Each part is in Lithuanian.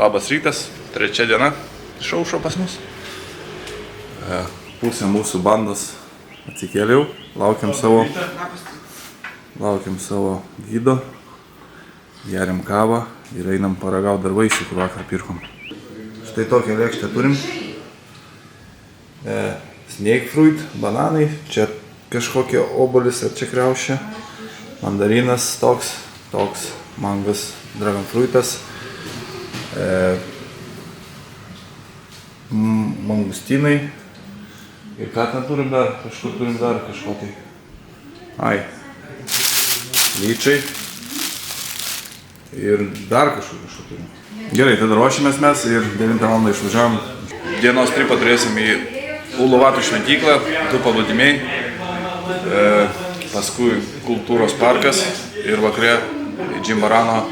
Labas rytas, 3 diena išaušo pas mus. Pusė mūsų bandos atsikėliau, laukiam savo gydo, geriam kavą ir einam paragauti dar vaisių, kur vakar pirkom. Štai tokią lėkštę turim. Snake fruit, bananai, čia kažkokie obuolis ar čia kriaušė, mandarinas toks, mangas, dragon fruitas, mangustinai ir ką ten turim dar, kažko tai. Lyčiai ir dar kažko turim. Gerai, tada ruošimės mes ir 9 val. Išvažiavam. Dienos tripą turėsim į Uluvatų šventyklą, 2 paplūdimiai, paskui kultūros parkas ir vakare Džimbarano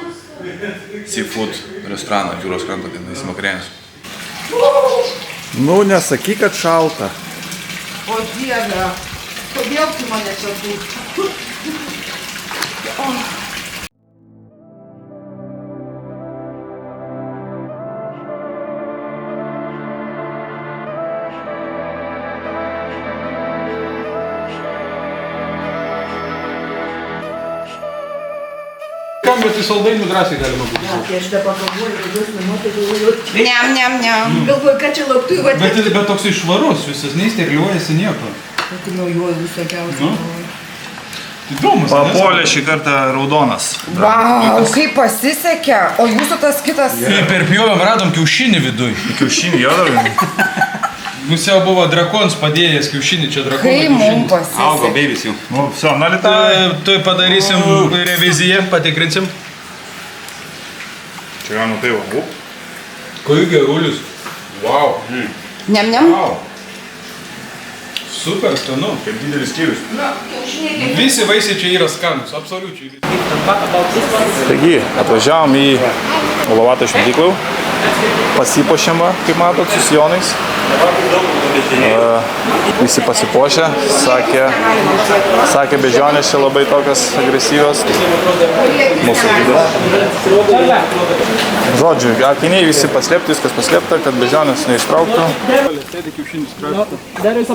seafood restoraną, jūros krantą, ten į vakarienės. Nu, nesakyk, kad šalta. O Dieve, kodėl tu mane čia būtų? Bet į saldainių drąsiai galima būti. Ja, tai aš dabar pagalvoju, galvoju, galvoju, kad čia lauktuvių Bet toksai švarus, visas neįsteriliuojasi nieko. Tokį naujoju visokiausių. Įdomus. Papolė šį kartą raudonas. Vau, kaip pasisekė, o jūsų tas kitas... Per pjovėm radom kiaušinį viduj. Kiaušinį jodavim? Museo buvo drakons padėjęs kiaušinį, čia drakono Kai kiaušinis. mums pasisekė. Augo beivis jau. Nu, viso, nalita. Tuoj padarysim reviziją, patikrinsim. Čia galima tai va. Kokių gerulius. Wow. Nem. Super skanu. Kaip didelis kivius. Visi vaisiai čia yra skanus, absoliučiai. Taigi, atvažiavom į Uluvatų šventyklą. Pasipošėm, kaip matot, su sijonais. Visi pasipošę, sakė bežionės čia labai tokios agresyvios. Mūsų gydas. Žodžiu, akiniai visi paslėpti, viskas paslėpta, kad bežionės neištrauktų.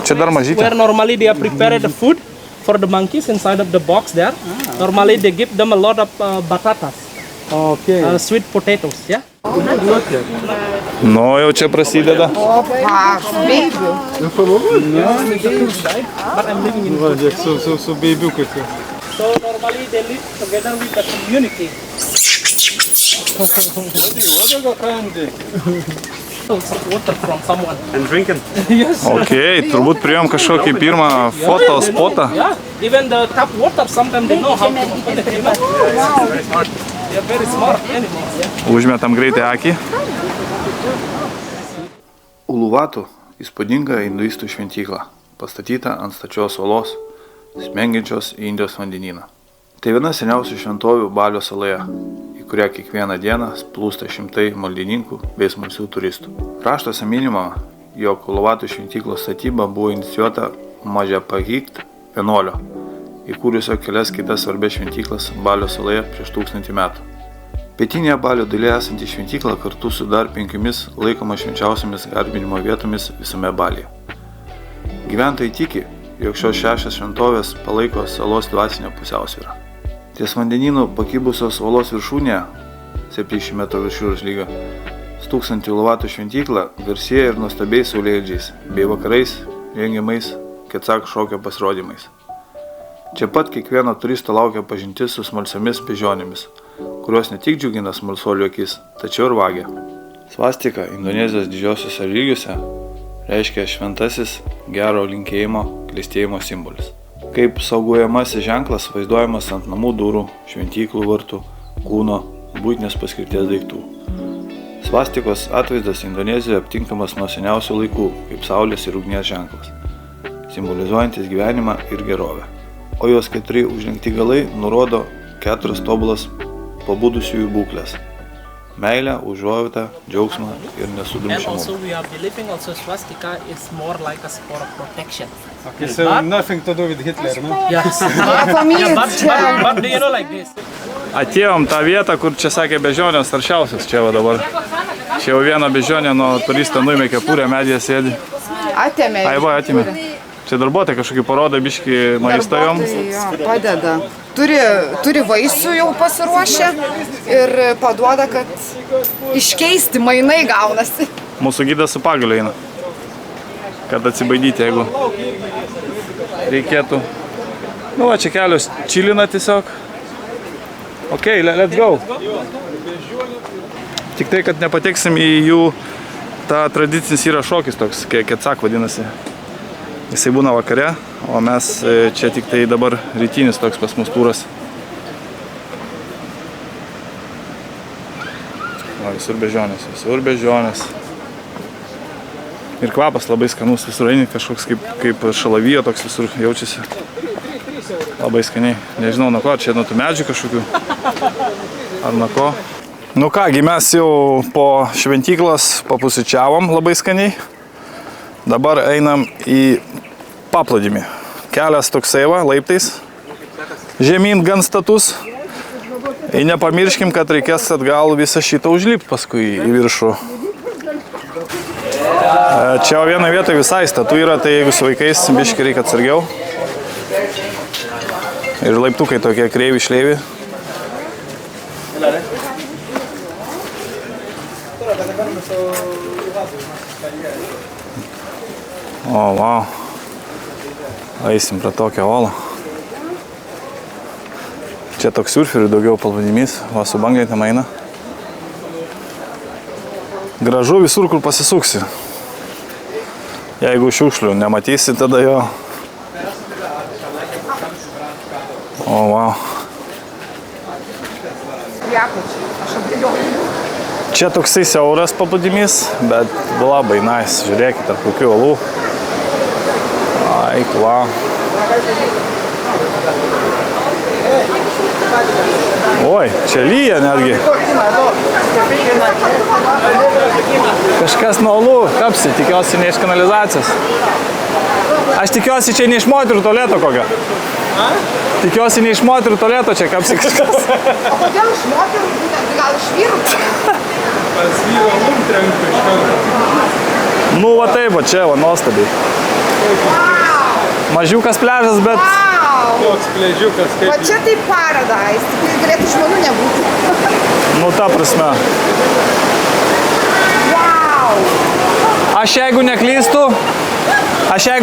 Čia dar mažytė. Where normally they are prepared the food for the monkeys inside of the box there. Normally they give them a lot of batatas. Okay. Sweet potatoes, yeah? Nu, jau čia prasideda. Opa, su beibiu. But I'm living in Su beibiukai. So normally they live together with the community. Some water from someone. And drinking. Yes. Ok, turbūt priėjom kažkokį pirmą fotospotą. Yeah. Even the tap water sometimes they know how to open it. They are very smart animals, yeah? Užmetam greitai akį. Uluvatų įspūdinga hinduistų šventykla, pastatyta ant stačios uolos, smengiančios į Indijos vandenyną. Tai viena seniausių šventovių Balio saloje, į kurią kiekvieną dieną plūsta šimtai maldininkų bei smalsių turistų. Raštuose minima, jog Uluvatų šventyklos statyba buvo inicijuota Madhyapahikt vienuolio, įkūrusio kelias kitas svarbės šventyklas Balio saloje prieš 1000 metų. Pietinėje Balio dalyje esanti šventykla kartu su dar 5 laikoma švenčiausiamis garbinimo vietomis visame Balyje. Gyventojai tiki, jog šios 6 šventovės palaiko salos dvasinę pusiausvyrą. Ties vandenynų pakibusios uolos viršūnėje, 700 metrų virš jūros lygio, stūksanti Uluvatų šventykla garsėja ir nuostabiais saulėlydžiais, bei vakarais rengiamais Kecak šokio pasirodymais. Čia pat kiekvieno turisto laukia pažintis su smalsiomis bežionėmis, kurios ne tik džiugina smalsuolių akis, tačiau ir vagia. Svastika Indonezijos didžiosiuose lygiuose reiškia šventasis gero linkėjimo, klestėjimo simbolis. Kaip saugojamasis ženklas vaizduojamas ant namų durų, šventyklų vartų, kūno, buitinės paskirties daiktų. Svastikos atvaizdas Indonezijoje aptinkamas nuo seniausių laikų, kaip saulės ir ugnies ženklas, simbolizuojantis gyvenimą ir gerovę. O jos 4 užlenkti galai nurodo 4 tobulas pabudusiųjų būklės. Meilę, užuojautą, džiaugsmą ir And nesudrumstamumą. also we are believing also swastika is more like a for protection. Okay, so nothing to do with Hitler, no? Yes. For me it's But do like this? Atėjom tą vietą, kur čia sakė bežionės taršiausias čia va dabar. Čia jau viena bežionė nuo turisto nuėmė kepurę, medyje sėdi. Atėmė. Ai va, atėmė. Čia darbuotojai kažkokį parodė biškį maistą jom. Jo, padeda. Turi vaisių jau pasiruošę ir paduoda, kad iškeisti mainai gaunasi. Mūsų gydas su pagaliu eina. Kad atsibaidyti, jeigu reikėtų. Nu va, čia kelios čilina tiesiog. Ok, let's go. Tik tai, kad nepateksim į jų tą tradicinis yra šokis toks, kecak vadinasi. Jisai būna vakare, o mes čia tik tai dabar rytinis toks pas mus turas. O, visur bežionės, visur bežionės. Ir kvapas labai skanus, visur eini kažkoks kaip šalavijo toks visur jaučiasi. Labai skaniai. Nežinau nuo ko, čia nuo tų medžių kažkokių. Ar nuo ko. Nu kągi, mes jau po šventyklos papusryčiavom labai skaniai. Dabar einam į paplūdimį. Kelias toksai va, laiptais. Žemyn gan status. Ir nepamirškim, kad reikės atgal visą šitą užlipti paskui į viršų. Čia viena vietoje visai statu yra, tai jeigu su vaikais biškį reikia atsargiau. Ir laiptukai tokie kreivi šleivi. O, wow. Eisim prie tokio olo. Čia toks surferių daugiau paplūdimys, va su banglentėm eina. Gražu visur, kur pasisuksi. Jeigu šiukšlių nematysi, tada jo. O, wow. Čia toksai siauras paplūdimys, bet labai nice. Žiūrėkit, tarp kokių olų. Ai, wow. Oi, čia lyja netgi. Kažkas nuo olų kapsi, tikiuosi ne iš kanalizacijos. Aš tikiuosi čia ne iš moterų tualeto kokio. Tikiuosi ne iš moterų tualeto čia kapsi kažkas. O kodėl iš moterų, gal iš vyrų? Pas vyro lum trenka iš karto. Nu, va taip, va čia, va, nuostabiai. Mažiukas pliažas, bet... Toks pležiukas kaip... Va čia tai paradise, tik galėtų žmonių nebūti. Nu, ta prasme. Aš jeigu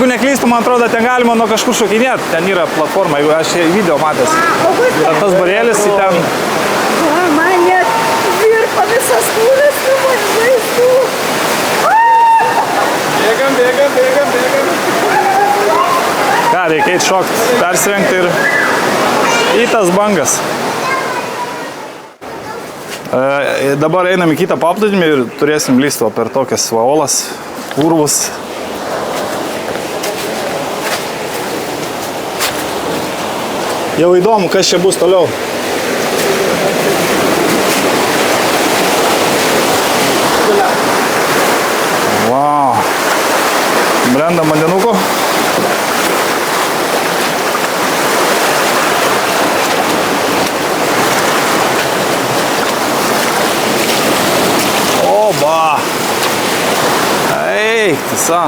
neklystu, man atrodo, ten galima nuo kažkur šokinėti. Ten yra platforma, jeigu aš video matęs. Tas barėlis į ten... Man net virpa visas kūnas, tu man žaistų. Bėgam. Ką, reikia eit šokt, persirengti ir į tas bangas. Dabar einam į kitą paplūdimį ir turėsim lysti per tokias vaolas, urvus. Jau įdomu, kas čia bus toliau. Wow. Brenda vandenuko. Oba. Eik, tiesa.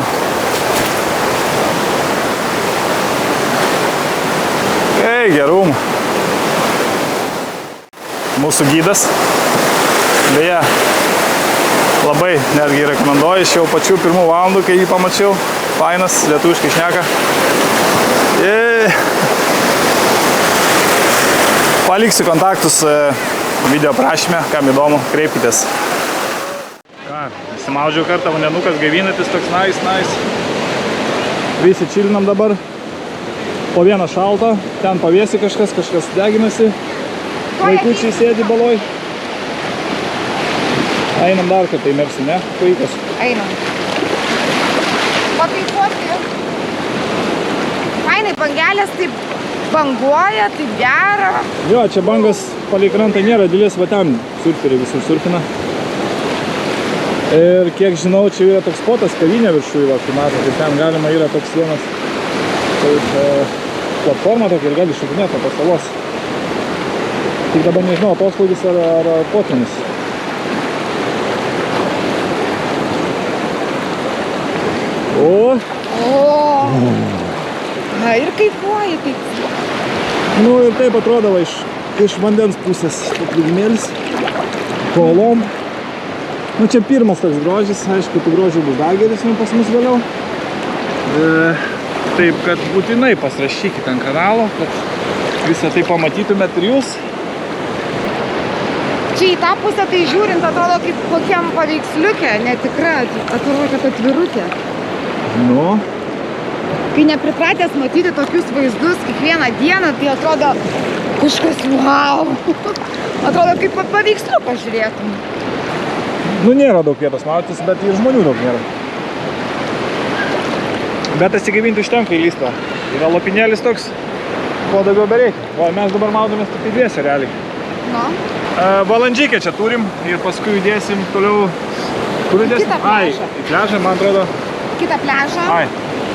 Ei, gerum. Mūsų gydas. Beje, labai netgi rekomenduoju iš jau pačių pirmų valandų, kai jį pamačiau. Fainas, lietuviškai šneka. Paliksiu kontaktus video prašyme, kam įdomu, kreipkitės. Ką, įsimaudžiau kartą, vandenukas gaivinatis, toks nice. Visi čilinam dabar. Po vieną šaltą, ten pavėsi kažkas deginasi. Vaikučiai sėdi baloj. Einam dar kartą įmersim, ne? Puikas. Einam. Pakaifuoti. Fainai, bangelės taip banguoja, taip gera. Jo, čia bangas palei krantą nėra didelis, va ten surferiai visur surfina. Ir kiek žinau, čia yra toks spotas, kavinė viršui, va, kai mato, tai ten galima yra toks vienas kaip platforma tokia ir gali šokinėti tos salos. Tik dabar nežinau, atoslūgis ar potvynis. Aha, ir kaifuoji, taip. Nu ir taip atrodo va, iš vandens pusės paplūdimėlis. Kolom. Nu čia pirmas toks grožis, aišku, tų grožių bus dar geresnių pas mus vėliau. Taip, kad būtinai pasirašykite ant kanalo, kad visą tai pamatytumėt ir jūs. Čia į tą pusę tai žiūrint atrodo kaip kokiam paveiksliukė, netikra, atrodo kad atvirutė. Nu. Kai nepripratęs matyti tokius vaizdus kiekvieną dieną, tai atrodo kažkas wow. Atrodo kaip paveiksliuką žiūrėtum. Nu nėra daug vietos maudytis, bet ir žmonių daug nėra. Bet atsigaivinti užtenka įlysto. Yra lopinėlis toks, kuo daugiau bereikia. O mes dabar maudomės tik dviese realiai. No. Valandžikę čia turim ir paskui judėsim toliau. Kur judėsim? Kitą pliažą. Į pliažą, man atrodo. Kitą pliažą. Ai.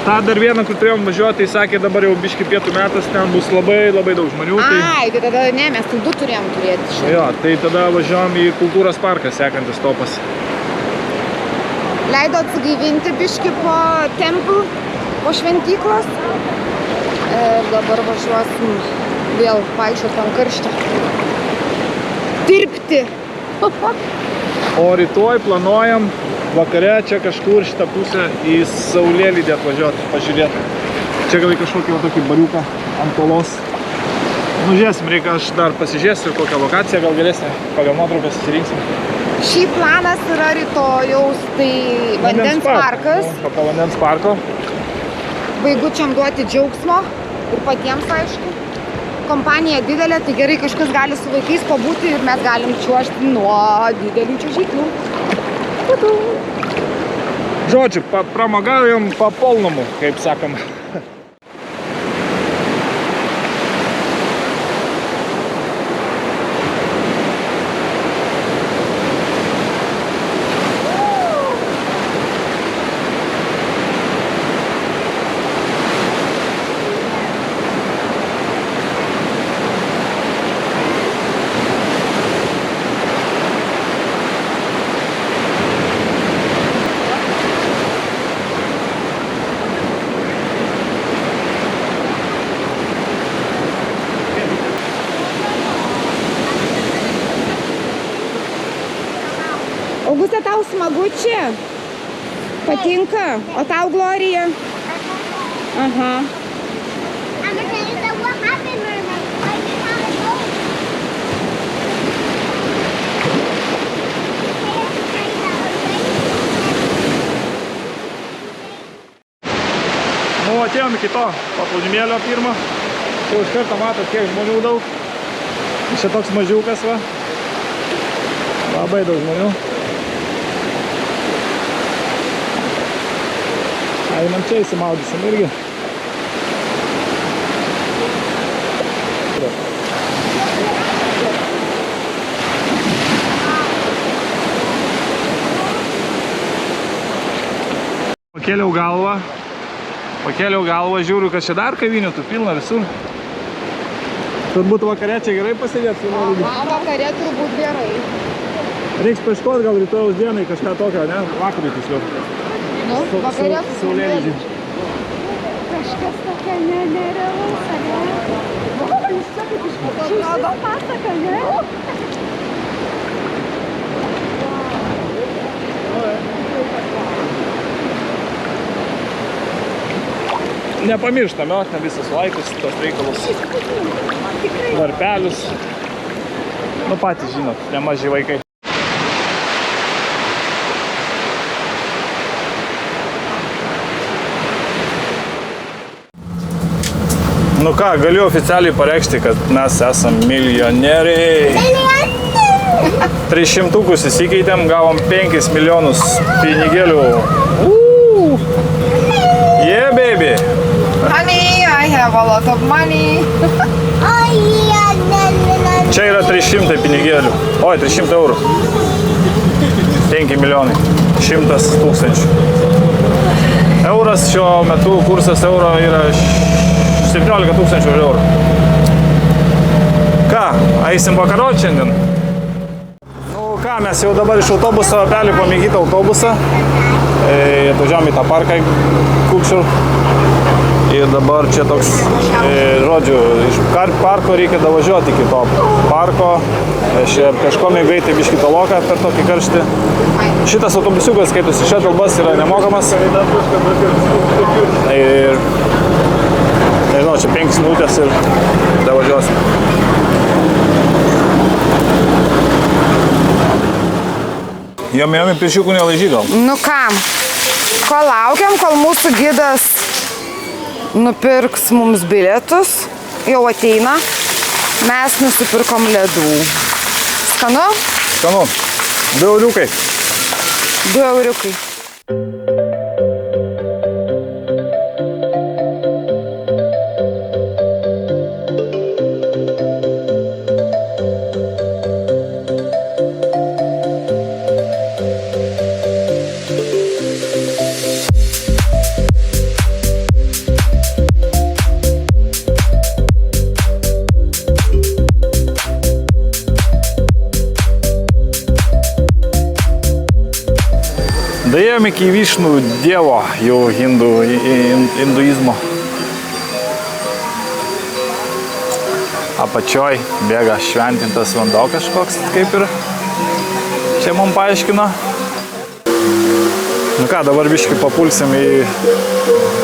Ta dar vieną, kur turėjom važiuoti, tai sakė dabar jau biški pietų metas, ten bus labai daug žmonių. Ai, tai tada ne, mes tai 2 turėjom turėti šiandien. Jo, tai tada važiuojam į kultūros parką, sekantis stopas. Leido atsigaivinti biški po templų, po šventyklos. Ir dabar važiuosim vėl vaikščioti ant karštį. Dirbti. O rytoj planuojam vakare čia kažkur šitą pusę į Saulėlydį atvažiuoti, pažiūrėti. Čia gal į kažkokį va tokį bariuką ant olos. Nu, žiūrėsim, reikia aš dar pasižiūrėsiu kokią lokaciją, gal geresnę, pagal nuotraukas įsirinksim. Šį planas yra rytojaus, tai vandens parkas. Nu, po vandens parko. Vaigučiam duoti džiaugsmo ir patiems, aišku. Kompanija didelė, tai gerai kažkas gali su vaikais pabūti ir mes galim čiuožti nuo didelių čiuožyklų. Žodžiu, pramogaujam po polnumu, kaip sakoma. Auguste, tau smagu čia? Patinka? O tau, Glorija? Aha. Nu, atėjom iki to paplūdimėlio pirmo. Jau iš karto matot, kiek žmonių daug. Čia toks mažiukas, va. Labai daug žmonių. Einam čia įsimaudysim irgi. Pakėliau galvą, žiūriu, kad čia dar kavinių, tų pilna visur. Turbūt vakare čia gerai pasėdėti su Saulėlydy. Vakare turbūt gerai. Reiks paieškoti gal rytojaus dienai kažką tokio, ne? Vakarui tiksliau. Nu, vakare su Saulėlydį. Kažkas tokia nerealaus, ne? Jūs čia kaip iš atrodo pasaka, ne? Nepamirštame, ten visus laikus, tos reikalus, varpelius. Nu patys žinot, nemaži vaikai. Nu ką, galiu oficialiai pareikšti, kad mes esam milijonieriai. 300 įsikeitėm, gavom 5 milijonus pinigėlių. Yeah, baby! Honey, I have a lot of money. Čia yra 300 pinigėlių. Oi, 300 eurų. 5 milijonai. 100 tūkstančių. Euras šiuo metu, kursas euro yra 17 tūkstančių eurų. Ką, eisim vakarot šiandien? Nu ką, mes jau dabar iš autobuso pelį pamėgyti autobusą. Atvažiavom į tą parką Kukšur. dabar čia toks, žodžiu, iš parko reikia davažiuoti iki to parko. Čia kažkomai greitai biškį toloką per tokį karštį. Šitas autobusiukas, skaitosi, šetelbas yra nemokamas. Ir, nežinau, čia 5 minutės ir davažiuosim. Jomi, piršiukų nelaižy gal? Nu kam? Kol laukiam, kol mūsų gidas nupirks mums bilietus, jau ateina, mes nusipirkom ledų. Skanu? Skanu. 2 euriukai. 2 euriukai. Daėjom iki Višnų dievo jau hinduizmo. Apačioj bėga šventintas vanduo kažkoks, kaip ir čia mums paaiškino. Nu ką, dabar biškį papulsim į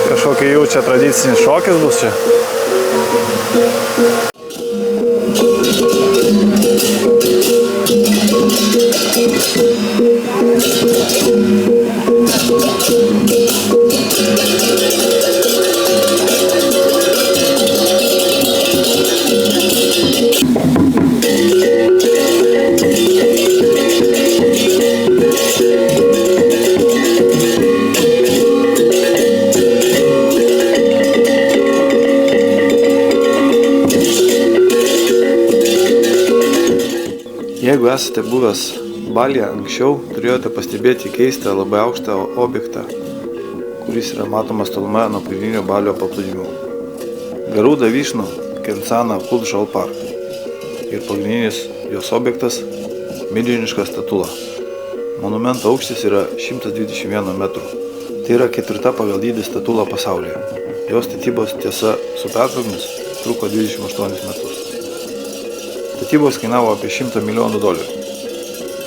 kažkokį jau čia tradicinis šokis bus čia. Jeigu esate buvęs Balyje anksčiau, turėjote pastebėti keistą labai aukštą objektą, kuris yra matomas tolumoje nuo pagrindinio Balio paplūdimių. Garuda Višnu Kencana Kulšal Park ir pagrindinis jos objektas – milžiniška statula. Monumento aukštis yra 121 metrų. Tai yra 4. pagal dydį statula pasaulyje. Jos statybos tiesa su pertraukomis truko 28 metus. Statybos kainavo apie $100 milijonų.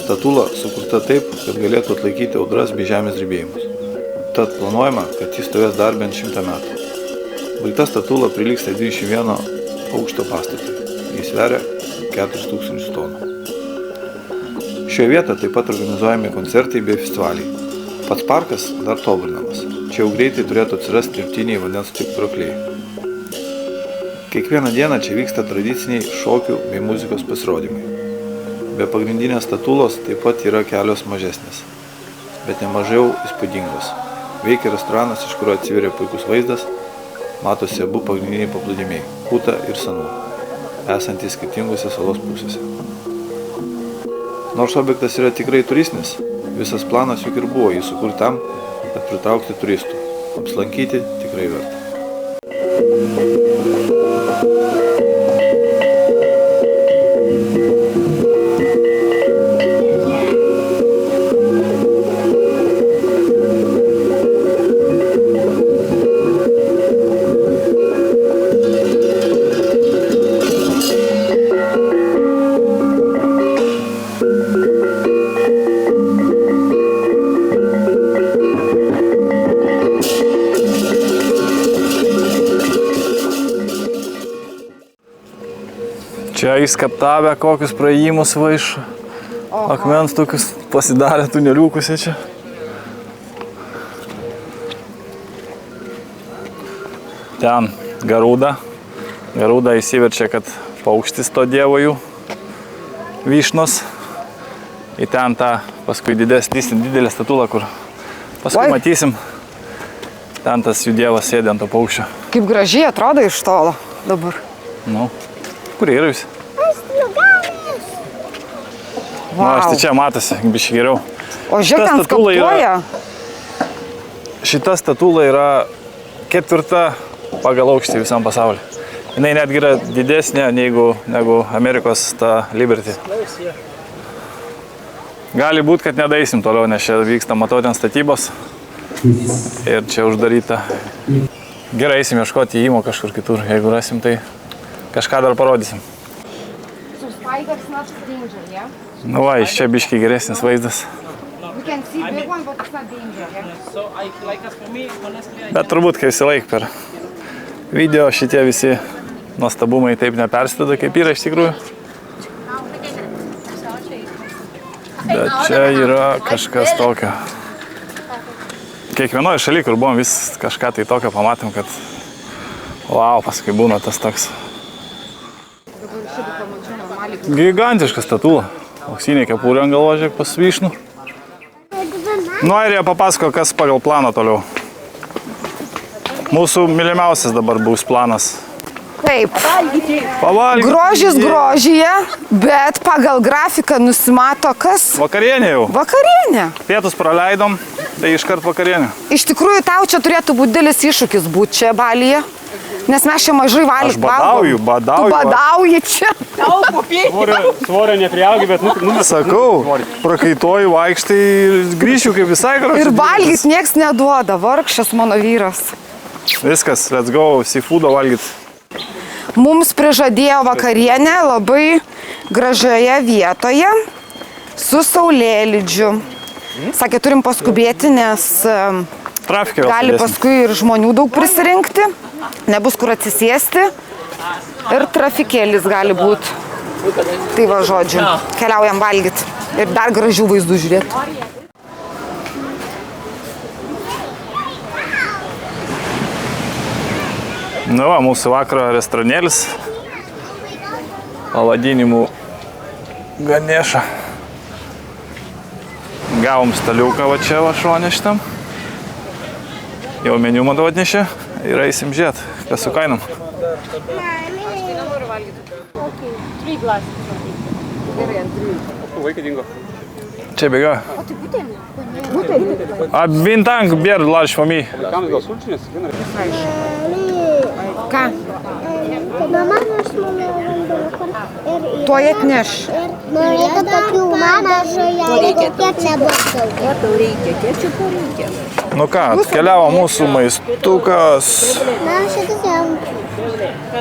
Statula sukurta taip, kad galėtų atlaikyti audras bei žemės drebėjimus. Tad planuojama, kad jis stovės dar bent 100 metų. Baigta statula prilygsta 21 aukšto pastatui. Jis sveria 4000 tonų. Šioje vietoje taip pat organizuojami koncertai bei festivaliai. Pats parkas dar tobulinamas. Čia jau greitai turėtų atsirasti dirbtiniai vandens kriokliai. Kiekvieną dieną čia vyksta tradiciniai šokių bei muzikos pasirodymai. Be pagrindinės statulos taip pat yra kelios mažesnės, bet nemažiau įspūdingos. Veikia restoranas, iš kurio atsiveria puikus vaizdas, matosi abu pagrindiniai paplūdimiai – Kuta ir Sanu, esantys skirtingose salos pusėse. Nors objektas yra tikrai turistinis, visas planas juk ir buvo jį sukurti tam, kad pritraukti turistų. Apsilankyti tikrai verta. Čia įskaptavę kokius praėjimus va iš akmens tokius pasidarė tuneliukus čia. Ten Garuda. Garuda įsiverčia, kad paukštis to dievo jų Višnos. Į ten tą paskui didelę statulą, kur paskui matysim. Ten tas jų dievas sėdė ant to paukščio. Kaip gražiai atrodo iš tolo dabar. Nu. Kur yra jūs? Aš nugalės. Nu, aš tai čia matosi, biškai geriau. O žiūrėk, ten skaptuoja. Šita statula yra 4. pagal aukštį visam pasaulyje. Jinai netgi yra didesnė negu Amerikos ta Liberty. Gali būt, kad nedaisim toliau, nes čia vyksta, matau, ten statybos. Ir čia uždaryta. Gerai, eisim ieškoti įėjimo kažkur kitur. Jeigu rasim, tai kažką dar parodysim. So spiders not danger, yeah? Nu va, iš čia biškiai geresnis vaizdas. We can see big one, but it's not danger, yeah? So I like as for me, honestly, I Bet turbūt, kai visi laik per video, šitie visi nuostabumai taip nepersideda, kaip yra iš tikrųjų. Bet čia yra kažkas tokio. Kiekvienoje šalyje, kur buvom, vis kažką tai tokio pamatėm, kad wow, paskui būna tas toks. Gigantiška statula. Auksinė kepurė ant galvos, žiūrėk, pas vyšnų. Nu, Airija papasako, kas pagal planą toliau. Mūsų mylimiausias dabar bus planas. Taip. Pavalgyti. Grožis grožyje, bet pagal grafiką nusimato kas? Vakarienė jau. Vakarienė. Pietus praleidom, tai iškart vakarienė. Iš tikrųjų, tau čia turėtų būti didelis iššūkis būti čia Balyje, nes mes čia mažai valgom. Aš badauju. Tu badauji čia. Svorio nepriaugi, bet Sakau, prakaituoju, vaikštai ir grįšiu kaip visai gražu. Ir valgyt nieks neduoda, vargšas mano vyras. Viskas, let's go, seafoodo valgyt. Mums prižadėjo vakarienę labai gražioje vietoje su saulėlydžiu. Sakė, turim paskubėti, nes Trafikė vėl gali sudėsim. paskui ir žmonių daug prisirinkti, nebus kur atsisėsti ir trafikėlis gali būti. Tai va, žodžiu, keliaujam valgyti ir dar gražių vaizdų žiūrėti. Nu va, mūsų vakaro restoranėlis. Pavadinimu Ganeša. Gavom staliuką va čia va šonė šitam. Jau meniu matau atnešė ir eisim žiūrėt, kas su kainom. Vaikai dingo. Čia bėgioja. A bintang beer large for me. Kam gal sulčinės? Ką? Mama ir Tuoj atneš. norėtų tokių mažą, jeigu tiek nebus daug. Tau reikia, kečupo reikia. Nu ką, atkeliavo mūsų maistukas. Na, šitas jau.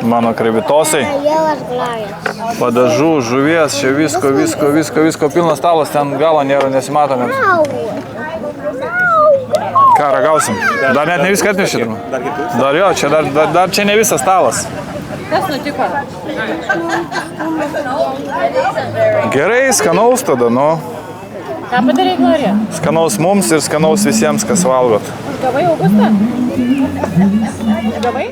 Mano krevitosai. Jau aš glajęs. Padažų, žuvies, čia visko pilnas stalas, ten galo nėra, nesimato net. Ką, ragausim? Dar net ne viską atnešė, turbūt. Dar jo, čia dar čia ne visas stalas. Kas nutiko? Gerai, skanaus tada, nu. Ką padarei, Glorija? Skanaus mums ir skanaus visiems, kas valgot. Gavai Augustą? Gavai?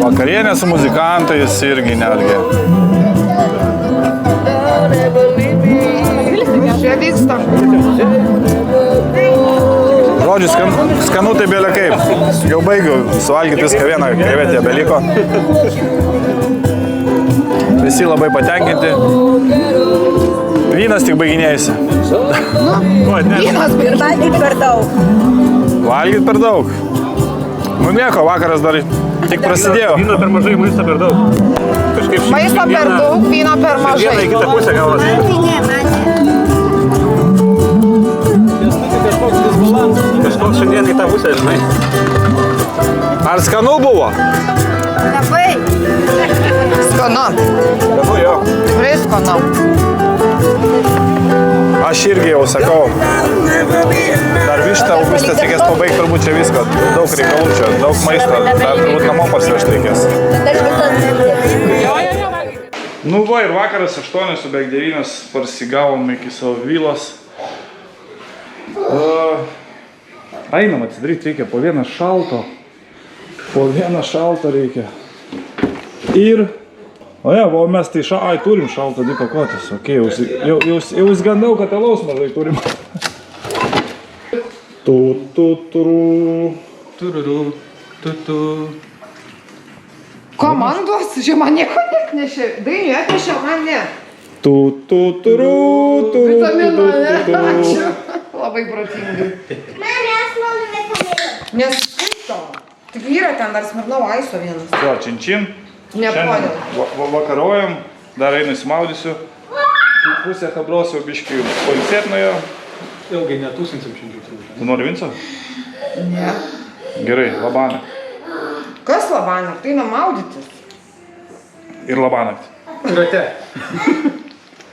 Vakarienė su muzikantais irgi netgi. Čia vyksta. Žodžiu, skanu tai bėlė kaip. Jau baigiu suvalgyti viską, vieną krevetę beliko. Visi labai patenkinti. Vynas tik baiginėjasi. Vynas Ir valgyt per daug. Valgyt per daug. Nu nieko, vakaras dar tik prasidėjo. Vyno per mažai, maisto per daug. Kažkaip maisto per daug, vyno per mažai. Vieną į kitą pusę gavosi. Kažkoks šiandien į tą pusę, žinai. Ar skanu buvo? Labai. Skanu. Skanu jo. Tikrai skanu. Aš irgi jau sakau. Dar vištą Augustas reikės pabaigti turbūt čia visko. Daug reikalų čia, daug maisto. Dar turbūt namo parsivežti reikės. Nu va, ir vakaras 8 su beveik 9 parsigavom iki savo vilos. Einam atsidaryti reikia, po vieną šalto. Po vieną šalto reikia. Ir... O ne, o mes tai turim šaltą dvi pakuotis. Ok, jau įsigandau, kad alaus mažai turim. Komandos, čia man nieko netnešė. Dainiui atnešė, man ne. Vitamino, ne? Ačiū. Labai protingai. Manęs malonu nekalbėjo. Nes šito. Tik yra ten dar Smirnovo Aiso vienas. Jo, čin. Neponiau. Vakarojam, dar einu įsimaudysiu. Pusę kabros jau biškai poilsėt nuėjo. Ilgai netūsinsim šiandien turbūt. Tu nori Vinco? Ne. Gerai, labanakt. Kas labanakt? Tai nemaudytis. Ir labanakt. Rate.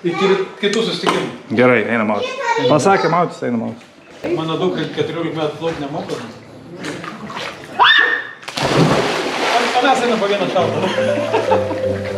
Iki kitų susitikimų. Gerai, einam maudytis. Pasakė maudytis, einam maudytis. Mano dukra 14 metų plaukti nemoka. Mes einam po vieną šaltą.